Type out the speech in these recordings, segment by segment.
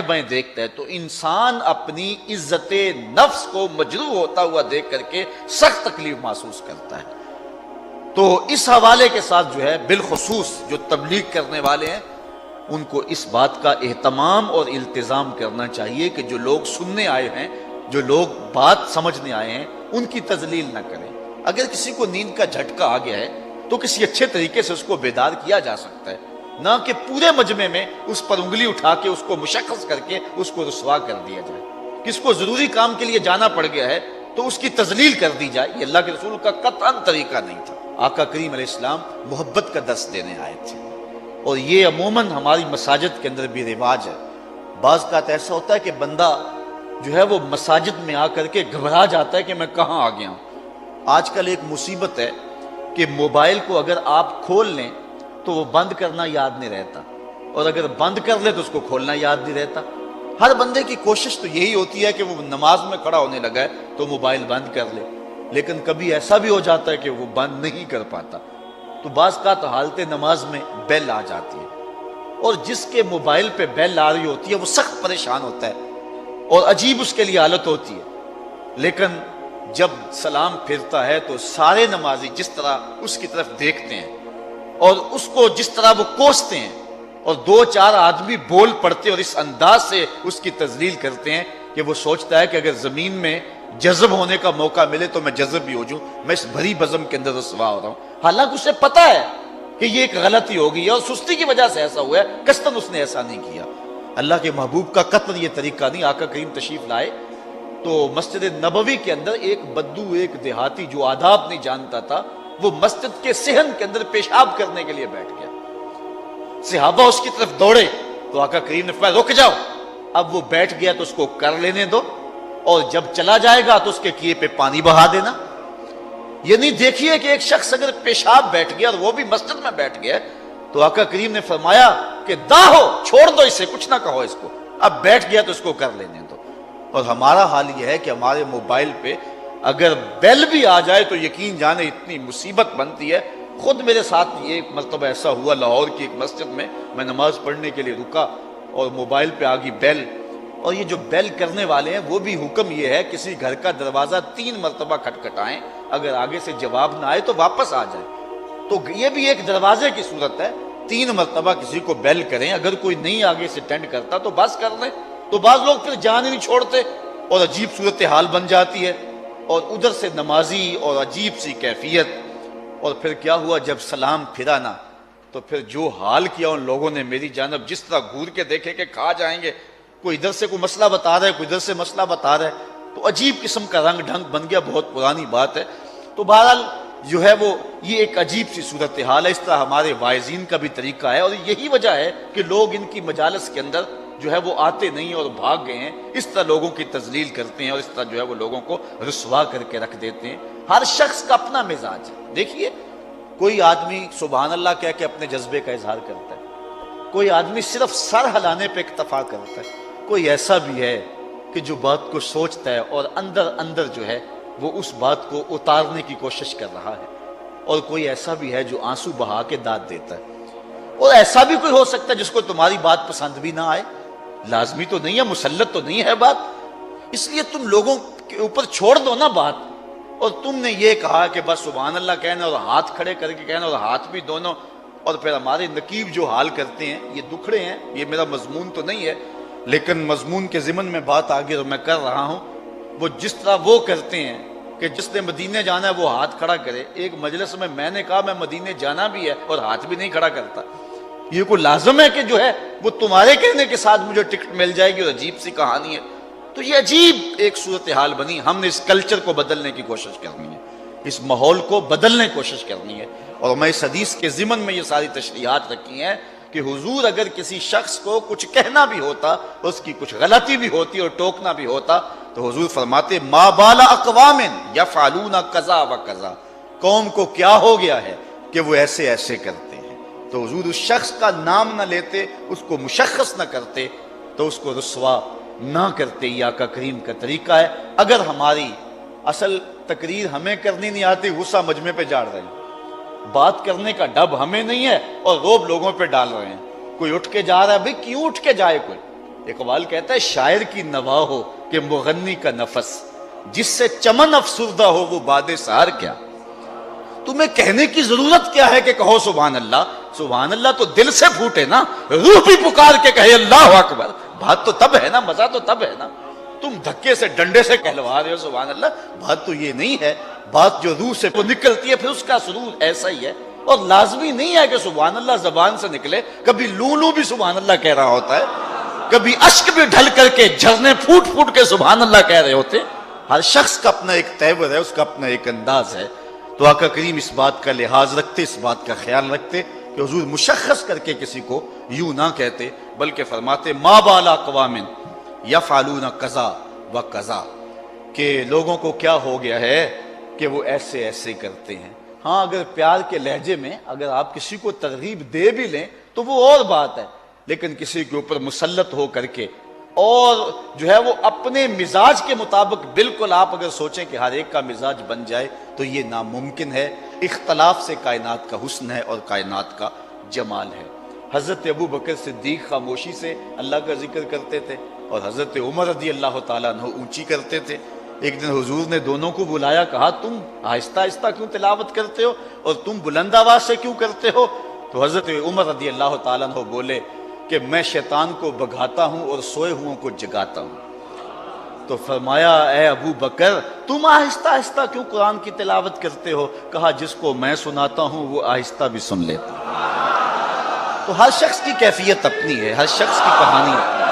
بائیں دیکھتا ہے تو انسان اپنی عزت نفس کو مجروح ہوتا ہوا دیکھ کر کے سخت تکلیف محسوس کرتا ہے۔ تو اس حوالے کے ساتھ جو ہے بالخصوص جو تبلیغ کرنے والے ہیں ان کو اس بات کا اہتمام اور التزام کرنا چاہیے کہ جو لوگ سننے آئے ہیں، جو لوگ بات سمجھنے آئے ہیں، ان کی تذلیل نہ کریں۔ اگر کسی کو نیند کا جھٹکا آ گیا ہے تو کسی اچھے طریقے سے اس کو بیدار کیا جا سکتا ہے، نہ کہ پورے مجمع میں اس پر انگلی اٹھا کے اس کو مشخص کر کے اس کو رسوا کر دیا جائے۔ کس کو ضروری کام کے لیے جانا پڑ گیا ہے تو اس کی تذلیل کر دی جائے، یہ اللہ کے رسول کا قطعاً طریقہ نہیں تھا۔ آقا کریم علیہ السلام محبت کا درس دینے آئے تھے، اور یہ عموماً ہماری مساجد کے اندر بھی رواج ہے۔ بعض کا ایسا ہوتا ہے کہ بندہ جو ہے وہ مساجد میں آ کر کے گھبرا جاتا ہے کہ میں کہاں آ گیا ہوں۔ آج کل ایک مصیبت ہے کہ موبائل کو اگر آپ کھول لیں تو وہ بند کرنا یاد نہیں رہتا، اور اگر بند کر لے تو اس کو کھولنا یاد نہیں رہتا۔ ہر بندے کی کوشش تو یہی ہوتی ہے کہ وہ نماز میں کھڑا ہونے لگا ہے تو موبائل بند کر لے، لیکن کبھی ایسا بھی ہو جاتا ہے کہ وہ بند نہیں کر پاتا، تو بعض کا تو حالت نماز میں بیل آ جاتی ہے، اور جس کے موبائل پہ بیل آ رہی ہوتی ہے وہ سخت پریشان ہوتا ہے اور عجیب اس کے لیے حالت ہوتی ہے۔ لیکن جب سلام پھرتا ہے تو سارے نمازی جس طرح اس کی طرف دیکھتے ہیں اور اس کو جس طرح وہ کوستے ہیں، اور دو چار آدمی بول پڑتے اور اس انداز سے اس کی تذلیل کرتے ہیں کہ وہ سوچتا ہے کہ اگر زمین میں جذب ہونے کا موقع ملے تو میں جذب بھی ہو جاؤں، میں اس بھری بزم کے اندر رسوا ہو رہا ہوں۔ حالانکہ اسے پتا ہے کہ یہ ایک غلطی ہو گئی ہے اور سستی کی وجہ سے ایسا ہوا ہے، قصداً اس نے ایسا نہیں کیا۔ اللہ کے محبوب کا قطعاً یہ طریقہ نہیں۔ آقا کریم تشریف لائے تو مسجد نبوی کے اندر ایک بدو، ایک دیہاتی جو آداب نہیں جانتا تھا، وہ مسجد کے صحن کے اندر پیشاب کرنے کے لیے بیٹھ گیا۔ صحابہ اس کی طرف دوڑے تو آقا کریم نے فرمایا رک جاؤ، اب وہ بیٹھ گیا تو اس کو کر لینے دو، اور جب چلا جائے گا تو اس کے کیے پہ پانی بہا دینا۔ یہ نہیں دیکھیے کہ ایک شخص اگر پیشاب بیٹھ گیا اور وہ بھی مسجد میں بیٹھ گیا تو آقا کریم نے فرمایا کہ داہو، چھوڑ دو اسے، کچھ نہ کہو اس کو، اب بیٹھ گیا تو اس کو کر لینے دو۔ اور ہمارا حال یہ ہے کہ ہمارے موبائل پہ اگر بیل بھی آ جائے تو یقین جانے اتنی مصیبت بنتی ہے۔ خود میرے ساتھ یہ ایک مرتبہ ایسا ہوا، لاہور کی ایک مسجد میں میں نماز پڑھنے کے لیے رکا اور موبائل پہ آ گئی بیل، اور یہ جو بیل کرنے والے ہیں وہ بھی حکم یہ ہے کسی گھر کا دروازہ 3 مرتبہ کھٹکھٹائیں، اگر آگے سے جواب نہ آئے تو واپس آ جائیں۔ تو یہ بھی ایک دروازے کی صورت ہے، 3 مرتبہ کسی کو بیل کریں، اگر کوئی نہیں آگے سے اٹینڈ کرتا تو بس کر لیں۔ تو بعض لوگ پھر جان ہی نہیں چھوڑتے اور عجیب صورتحال بن جاتی ہے، اور ادھر سے نمازی اور عجیب سی کیفیت۔ اور پھر کیا ہوا، جب سلام پھرا نا تو پھر جو حال کیا ان لوگوں نے میری جانب، جس طرح گھور کے دیکھے کہ کھا جائیں گے، کوئی ادھر سے کوئی مسئلہ بتا رہا ہے، کوئی ادھر سے مسئلہ بتا رہا ہے، تو عجیب قسم کا رنگ ڈھنگ بن گیا، بہت پرانی بات ہے۔ تو بہرحال جو ہے وہ یہ ایک عجیب سی صورتحال ہے، اس طرح ہمارے واعظین کا بھی طریقہ ہے، اور یہی وجہ ہے کہ لوگ ان کی مجالس کے اندر جو ہے وہ آتے نہیں اور بھاگ گئے ہیں، اس طرح لوگوں کی تذلیل کرتے ہیں اور اس طرح جو ہے وہ لوگوں کو رسوا کر کے رکھ دیتے ہیں۔ ہر شخص کا اپنا مزاج ہے۔ دیکھیے کوئی آدمی سبحان اللہ کہہ کے اپنے جذبے کا اظہار کرتا ہے، کوئی آدمی صرف سر ہلانے پہ اکتفا کرتا ہے، کوئی ایسا بھی ہے کہ جو بات کو سوچتا ہے اور اندر اندر جو ہے وہ اس بات کو اتارنے کی کوشش کر رہا ہے، اور کوئی ایسا بھی ہے جو آنسو بہا کے داد دیتا ہے، اور ایسا بھی کوئی ہو سکتا ہے جس کو تمہاری بات پسند بھی نہ آئے۔ لازمی تو نہیں ہے، مسلط تو نہیں ہے بات، اس لیے تم لوگوں کے اوپر چھوڑ دو نا بات۔ اور تم نے یہ کہا کہ بس سبحان اللہ کہنا اور ہاتھ کھڑے کر کے کہنا، اور ہاتھ بھی دونوں، اور پھر ہمارے نقیب جو حال کرتے ہیں یہ دکھڑے ہیں، یہ میرا مضمون تو نہیں ہے لیکن مضمون کے ضمن میں بات آگے اور میں کر رہا ہوں۔ وہ جس طرح وہ کرتے ہیں کہ جس نے مدینے جانا ہے وہ ہاتھ کھڑا کرے، ایک مجلس میں نے کہا میں مدینے جانا بھی ہے اور ہاتھ بھی نہیں کھڑا کرتا، یہ کوئی لازم ہے کہ جو ہے وہ تمہارے کہنے کے ساتھ مجھے ٹکٹ مل جائے گی، اور عجیب سی کہانی ہے۔ تو یہ عجیب ایک صورتحال بنی۔ ہم نے اس کلچر کو بدلنے کی کوشش کرنی ہے، اس ماحول کو بدلنے کی کوشش کرنی ہے، اور میں اس حدیث کے ضمن میں یہ ساری تشریحات رکھی ہیں کہ حضور اگر کسی شخص کو کچھ کہنا بھی ہوتا، اس کی کچھ غلطی بھی ہوتی اور ٹوکنا بھی ہوتا، تو حضور فرماتے ما بال اقوام یفعلون کذا و کذا، قوم کو کیا ہو گیا ہے کہ وہ ایسے ایسے کرتے ہیں۔ تو حضور اس شخص کا نام نہ لیتے، اس کو مشخص نہ کرتے، تو اس کو رسوا نہ کرتے۔ یہ آقا کریم کا طریقہ ہے۔ اگر ہماری اصل تقریر ہمیں کرنی نہیں آتی، غصہ مجمع پہ جاڑ رہے ہیں، بات کرنے کا ڈب ہمیں نہیں ہے اور روب لوگوں پہ ڈال رہے ہیں۔ کوئی اٹھ کے جا رہا ہے، بھئی کیوں اٹھ کے جائے؟ کوئی اقبال کہتا ہے شاعر کی نوا ہو کہ مغنی کا نفس، جس سے چمن افسردہ ہو وہ باد سحر کیا۔ تمہیں کہنے کی ضرورت کیا ہے کہ کہو سبحان اللہ؟ سبحان اللہ تو دل سے پھوٹے نا، روح بھی پکار کے کہے اللہ اکبر۔ بات تو تب ہے نا، مزہ تو تب ہے نا۔ تم دھکے سے ڈنڈے سے کہلوا رہے ہو سبحان اللہ، بات تو یہ نہیں ہے۔ بات جو روح سے نکلتی ہے پھر اس کا سرور ایسا ہی ہے۔ اور لازمی نہیں ہے کہ سبحان اللہ زبان سے نکلے، کبھی لولو بھی سبحان اللہ کہہ رہا ہوتا ہے، کبھی اشک بھی ڈھل کر کے جھرنے پھوٹ پھوٹ کے سبحان اللہ کہہ رہے ہوتے۔ ہر شخص کا اپنا ایک تیور ہے، اس کا اپنا ایک انداز ہے۔ تو آقا کریم اس بات کا لحاظ رکھتے، اس بات کا خیال رکھتے کہ حضور مشخص کر کے کسی کو یوں نہ کہتے، بلکہ فرماتے ما بالا اقوام یفعلون کذا و کذا، کہ لوگوں کو کیا ہو گیا ہے کہ وہ ایسے ایسے کرتے ہیں۔ ہاں اگر پیار کے لہجے میں اگر آپ کسی کو ترغیب دے بھی لیں تو وہ اور بات ہے، لیکن کسی کے اوپر مسلط ہو کر کے اور جو ہے وہ اپنے مزاج کے مطابق بالکل آپ اگر سوچیں کہ ہر ایک کا مزاج بن جائے تو یہ ناممکن ہے۔ اختلاف سے کائنات کا حسن ہے اور کائنات کا جمال ہے۔ حضرت ابو بکر صدیق خاموشی سے اللہ کا ذکر کرتے تھے اور حضرت عمر رضی اللہ تعالیٰ عنہ اونچی کرتے تھے۔ ایک دن حضور نے دونوں کو بلایا، کہا تم آہستہ آہستہ کیوں تلاوت کرتے ہو اور تم بلند آواز سے کیوں کرتے ہو؟ تو حضرت عمر رضی اللہ تعالیٰ عنہ بولے کہ میں شیطان کو بھگاتا ہوں اور سوئے ہوں کو جگاتا ہوں۔ تو فرمایا اے ابو بکر تم آہستہ آہستہ کیوں قرآن کی تلاوت کرتے ہو؟ کہا جس کو میں سناتا ہوں وہ آہستہ بھی سن لیتا ہے۔ تو ہر شخص کی کیفیت اپنی ہے، ہر شخص کی کہانی اپنی ہے۔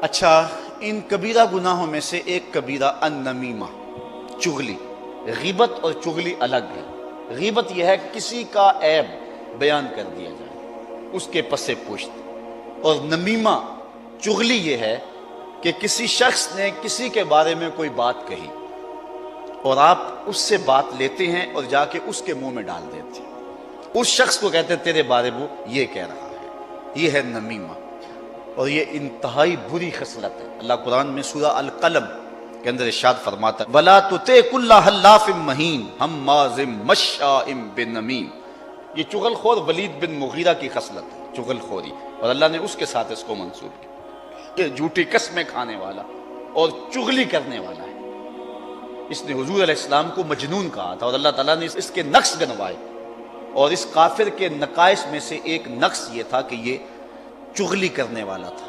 اچھا، ان کبیرہ گناہوں میں سے ایک کبیرہ النمیمہ، چغلی۔ غیبت اور چغلی الگ ہے۔ غیبت یہ ہے کسی کا عیب بیان کر دیا جائے، اس کے پس پشت، اور نمیمہ چغلی یہ ہے کہ کسی شخص نے کسی کے بارے میں کوئی بات کہی اور آپ اس سے بات لیتے ہیں اور جا کے اس کے منہ میں ڈال دیتے ہیں، اس شخص کو کہتے ہیں تیرے بارے میں یہ کہہ رہا ہے، یہ ہے نمیمہ، اور یہ انتہائی بری خصلت ہے۔ اللہ قرآن میں سورہ القلم کے اندر ارشاد فرماتا ہے وَلَا تُطِعْ كُلَّ حَلَّافٍ مَّهِينٍ هَمَّازٍ مَّشَّاءٍ بِنَمِيمٍ۔ یہ چغل خور ولید بن مغیرہ کی خصلت ہے، چغل خوری، اور اللہ نے اس کے ساتھ اس کو منسوب کیا کہ جھوٹی قسمیں کھانے والا اور چغلی کرنے والا ہے۔ اس نے حضور علیہ السلام کو مجنون کہا تھا اور اللہ تعالیٰ نے اس کے نقص گنوائے، اور اس کافر کے نقائص میں سے ایک نقص یہ تھا کہ یہ چغلی کرنے والا تھا۔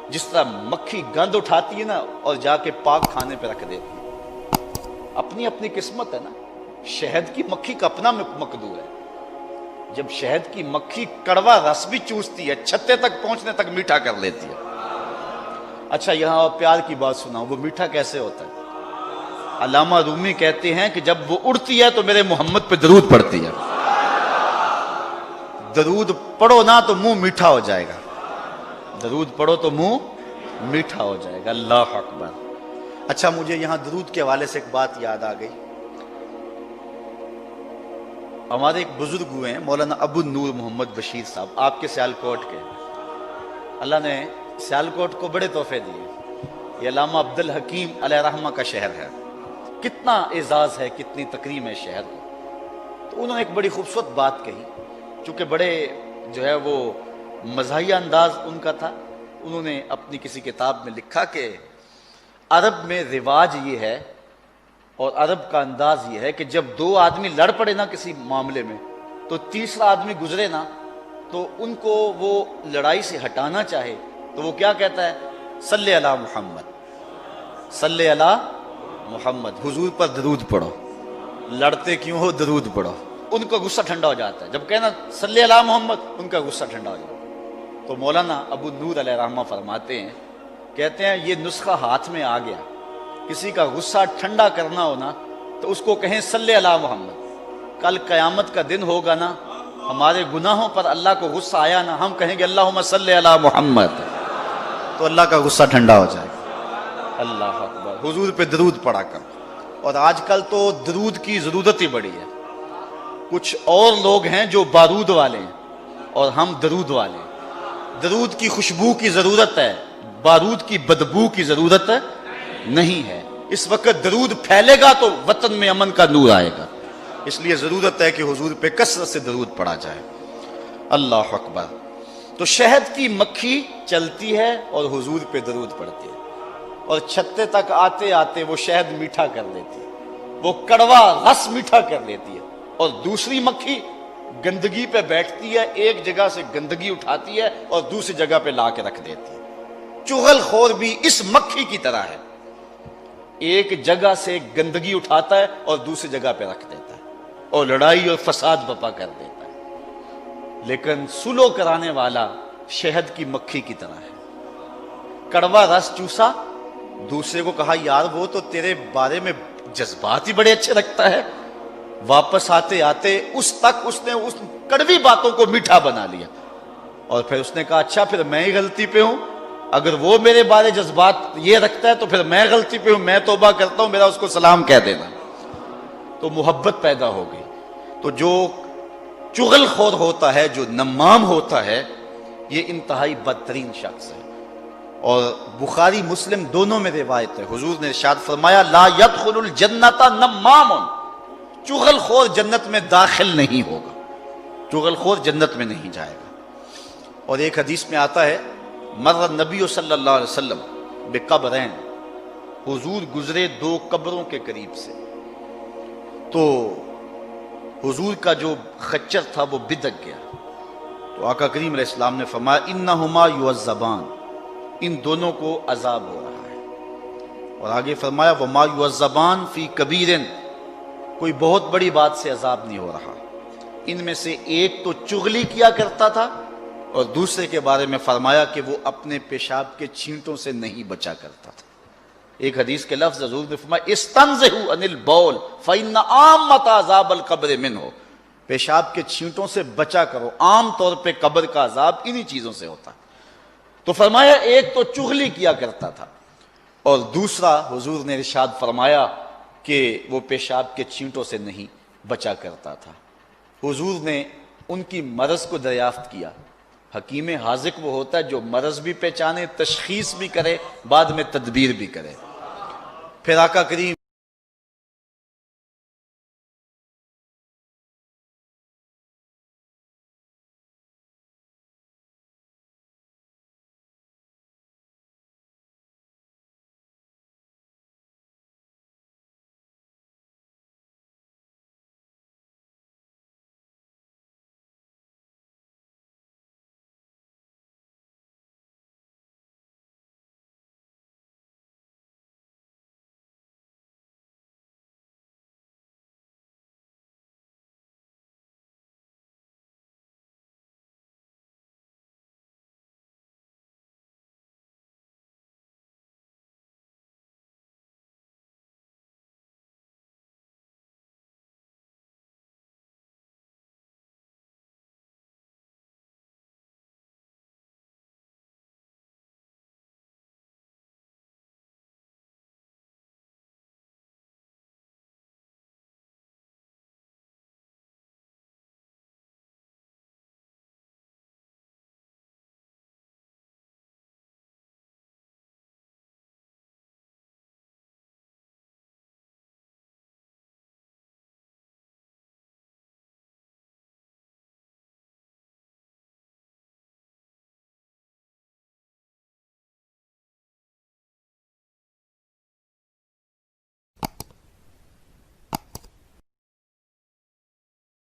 جس طرح مکھی گند اٹھاتی ہے نا اور جا کے پاک کھانے پہ رکھ دیتی ہے، اپنی اپنی قسمت ہے نا۔ شہد کی مکھی کا اپنا مقدور ہے، جب شہد کی مکھی کڑوا رس بھی چوستی ہے چھتے تک پہنچنے تک میٹھا کر لیتی ہے۔ اچھا یہاں پیار کی بات سناؤ، وہ میٹھا کیسے ہوتا ہے؟ علامہ رومی کہتے ہیں کہ جب وہ اڑتی ہے تو میرے محمد پہ درود پڑتی ہے، درود پڑھو نا تو منہ میٹھا ہو جائے گا، درود پڑھو تو منہ میٹھا ہو جائے گا۔ اللہ اکبر۔ اچھا مجھے یہاں درود کے حوالے سے ایک بات یاد آ گئی۔ ہمارے ایک بزرگ ہوئے ہیں مولانا ابو النور محمد بشیر صاحب، آپ کے سیالکوٹ کے۔ اللہ نے سیالکوٹ کو بڑے تحفے دیے، یہ علامہ عبد الحکیم علیہ رحمہ کا شہر ہے، کتنا اعزاز ہے، کتنی تکریم ہے شہر کو۔ تو انہوں نے ایک بڑی خوبصورت بات کہی، چونکہ بڑے جو ہے وہ مزاحیہ انداز ان کا تھا۔ انہوں نے اپنی کسی کتاب میں لکھا کہ عرب میں رواج یہ ہے اور عرب کا انداز یہ ہے کہ جب دو آدمی لڑ پڑے نا کسی معاملے میں تو تیسرا آدمی گزرے نا تو ان کو وہ لڑائی سے ہٹانا چاہے تو وہ کیا کہتا ہے؟ صلی علی محمد، صلی علی محمد، حضور پر درود پڑھو، لڑتے کیوں ہو درود پڑھو۔ ان کا غصہ ٹھنڈا ہو جاتا ہے جب کہنا صلی علی محمد، ان کا غصہ ٹھنڈا ہو جاتا ہے۔ تو مولانا ابو نور علیہ رحمہ فرماتے ہیں، کہتے ہیں یہ نسخہ ہاتھ میں آ گیا، کسی کا غصہ ٹھنڈا کرنا ہونا تو اس کو کہیں صلی علی محمد۔ کل قیامت کا دن ہوگا نا، ہمارے گناہوں پر اللہ کو غصہ آیا نا، ہم کہیں گے اللہم صلی علی محمد، تو اللہ کا غصہ ٹھنڈا ہو جائے گا۔ اللہ اکبر۔ حضور پہ درود پڑھا کر۔ اور آج کل تو درود کی ضرورت ہی بڑی ہے۔ کچھ اور لوگ ہیں جو بارود والے ہیں اور ہم درود والے ہیں۔ درود کی خوشبو کی ضرورت ہے، بارود کی بدبو کی ضرورت نہیں ہے۔ اس وقت درود پھیلے گا تو وطن میں امن کا نور آئے گا، اس لیے ضرورت ہے کہ حضور پہ کثرت سے درود پڑھا جائے۔ اللہ اکبر۔ تو شہد کی مکھی چلتی ہے اور حضور پہ درود پڑتی ہے، اور چھتے تک آتے آتے وہ شہد میٹھا کر لیتی ہے، وہ کڑوا رس میٹھا کر لیتی ہے، اور دوسری مکھی گندگی پہ بیٹھتی ہے، ایک جگہ سے گندگی اٹھاتی ہے اور دوسری جگہ پہ لا کے رکھ دیتی ہے۔ چغل خور بھی اس مکھی کی طرح ہے، ایک جگہ سے گندگی اٹھاتا ہے اور دوسری جگہ پہ رکھ دیتا ہے اور لڑائی اور فساد بپا کر دیتا ہے۔ لیکن سلو کرانے والا شہد کی مکھی کی طرح ہے، کڑوا رس چوسا، دوسرے کو کہا یار وہ تو تیرے بارے میں جذبات ہی بڑے اچھے رکھتا ہے، واپس آتے آتے اس نے اس کڑوی باتوں کو میٹھا بنا لیا، اور پھر اس نے کہا اچھا پھر میں ہی غلطی پہ ہوں، اگر وہ میرے بارے جذبات یہ رکھتا ہے تو پھر میں غلطی پہ ہوں، میں توبہ کرتا ہوں، میرا اس کو سلام کہہ دینا۔ تو محبت پیدا ہو گئی۔ تو جو چغل خور ہوتا ہے، جو نمام ہوتا ہے، یہ انتہائی بدترین شخص ہے۔ اور بخاری مسلم دونوں میں روایت ہے، حضور نے ارشاد فرمایا لا يدخل الجنت نمام، چغل خور جنت میں داخل نہیں ہوگا، چغل خور جنت میں نہیں جائے گا۔ اور ایک حدیث میں آتا ہے مر النبی صلی اللہ علیہ وسلم بقبرین، حضور گزرے دو قبروں کے قریب سے، تو حضور کا جو خچر تھا وہ بدک گیا، تو آقا کریم علیہ السلام نے فرمایا انہما یعذبان، ان دونوں کو عذاب ہو رہا ہے، اور آگے فرمایا وما یعذبان فی کبیر، کوئی بہت بڑی بات سے عذاب نہیں ہو رہا، ان میں سے ایک تو چغلی کیا کرتا تھا، اور دوسرے کے بارے میں فرمایا کہ وہ اپنے پیشاب کے چھینٹوں سے نہیں بچا کرتا تھا۔ ایک حدیث کے لفظ حضور نے فرمایا استنزہوا عن البول فإن عامۃ عذاب القبر منہ، پیشاب کے چھینٹوں سے بچا کرو، عام طور پہ قبر کا عذاب انہی چیزوں سے ہوتا ہے۔ تو فرمایا ایک تو چغلی کیا کرتا تھا، اور دوسرا حضور نے ارشاد فرمایا کہ وہ پیشاب کے چھینٹوں سے نہیں بچا کرتا تھا۔ حضور نے ان کی مرض کو دریافت کیا۔ حکیم حاذق وہ ہوتا ہے جو مرض بھی پہچانے، تشخیص بھی کرے، بعد میں تدبیر بھی کرے۔ پھر آقا کریم